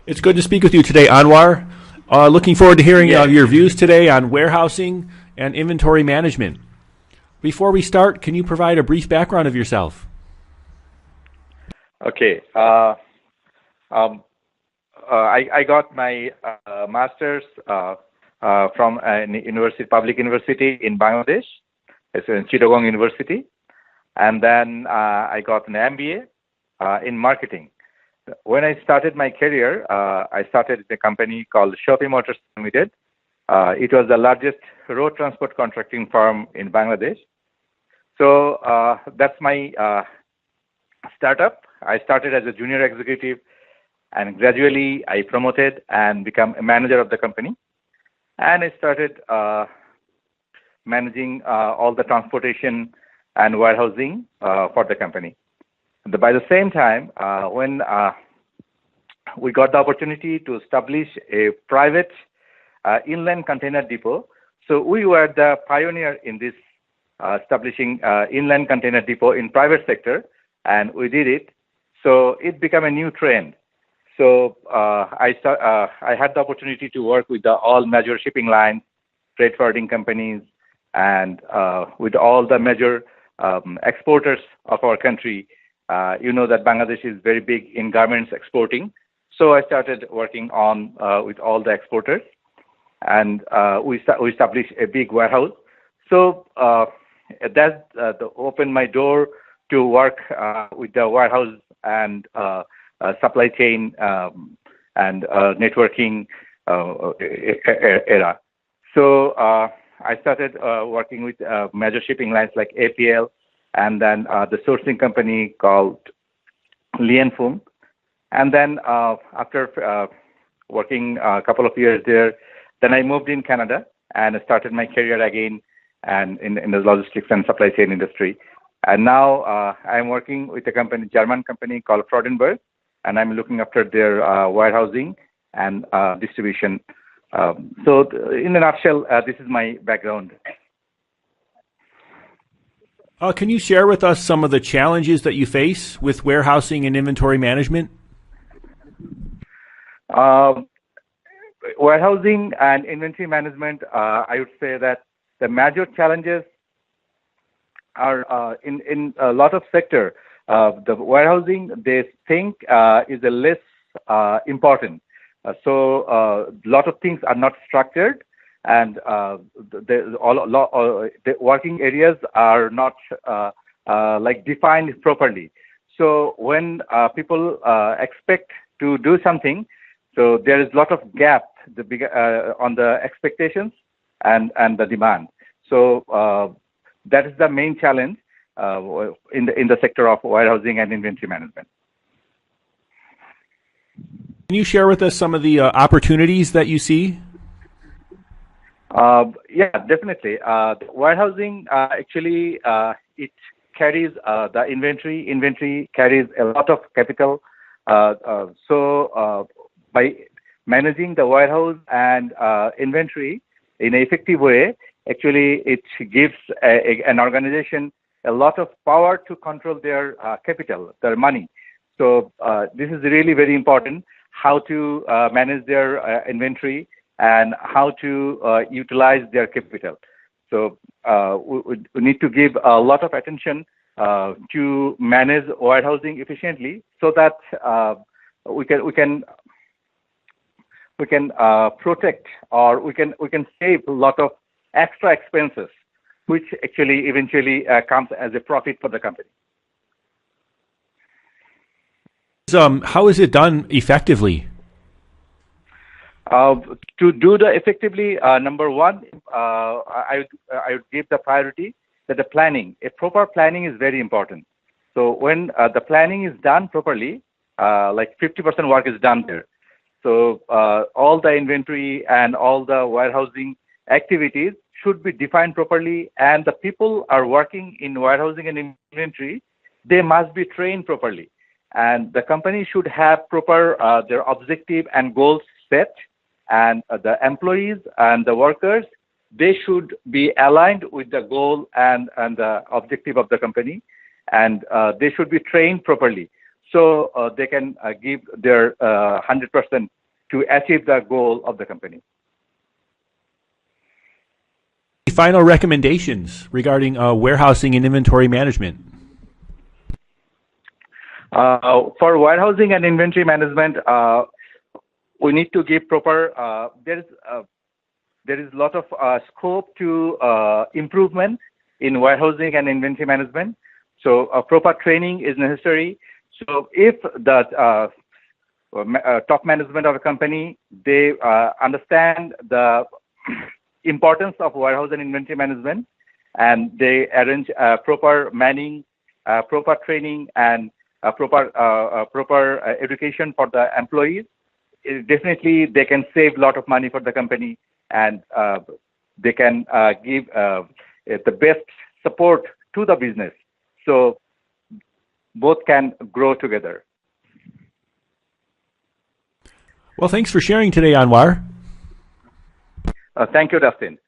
It's good to speak with you today, Anwar. Looking forward to hearing your views today on warehousing and inventory management. Before we start, can you provide a brief background of yourself? Okay. I got my master's from a public university in Bangladesh. It's in Chittagong University. And then I got an MBA in marketing. When I started my career, I started a company called Shopee Motors Limited. It was the largest road transport contracting firm in Bangladesh. So that's my startup. I started as a junior executive, and gradually I promoted and become a manager of the company. And I started managing all the transportation and warehousing for the company. By the same time, when we got the opportunity to establish a private inland container depot, so we were the pioneer in this establishing inland container depot in private sector, and we did it. So it became a new trend. So I had the opportunity to work with all major shipping lines, freight forwarding companies, and with all the major exporters of our country. You know that Bangladesh is very big in garments exporting. So I started working on with all the exporters, and we established a big warehouse. So that opened my door to work with the warehouse and supply chain and networking era. So I started working with major shipping lines like APL, and then the sourcing company called Lianfeng. And then after working a couple of years there, then I moved in Canada and started my career again and in the logistics and supply chain industry. And now I'm working with a company, German company called Freudenberg, and I'm looking after their warehousing and distribution. So in a nutshell, this is my background. Can you share with us some of the challenges that you face with warehousing and inventory management? Warehousing and inventory management, I would say that the major challenges are in a lot of sector. The warehousing, they think, is a less important. So a lot of things are not structured, and the working areas are not like defined properly. So when people expect to do something, so there is a lot of gap on the expectations and the demand. So that is the main challenge in the sector of warehousing and inventory management. Can you share with us some of the opportunities that you see? Yeah, definitely. Warehousing actually it carries the inventory. Inventory carries a lot of capital. So by managing the warehouse and inventory in an effective way, actually it gives an organization a lot of power to control their capital, their money. So this is really very important, how to manage their inventory and how to utilize their capital. So we need to give a lot of attention to manage warehousing efficiently, so that we can protect, or we can save a lot of extra expenses, which actually eventually comes as a profit for the company. How is it done effectively? To do the effectively, number one, I would give the priority that the planning. A proper planning is very important. So when the planning is done properly, like 50% work is done there. So all the inventory and all the warehousing activities should be defined properly, and the people are working in warehousing and inventory, they must be trained properly. And the company should have proper their objective and goals set, and the employees and the workers, they should be aligned with the goal and the objective of the company, and they should be trained properly. so they can give their 100% to achieve the goal of the company. Final recommendations regarding warehousing and inventory management. For warehousing and inventory management, we need to give proper. There is a lot of scope to improvement in warehousing and inventory management. So proper training is necessary. So if the top management of a company, they understand the importance of warehouse and inventory management, and they arrange proper manning, proper training, and proper education for the employees, definitely they can save a lot of money for the company, and they can give the best support to the business. So both can grow together. Well, thanks for sharing today, Anwar. Thank you, Dustin.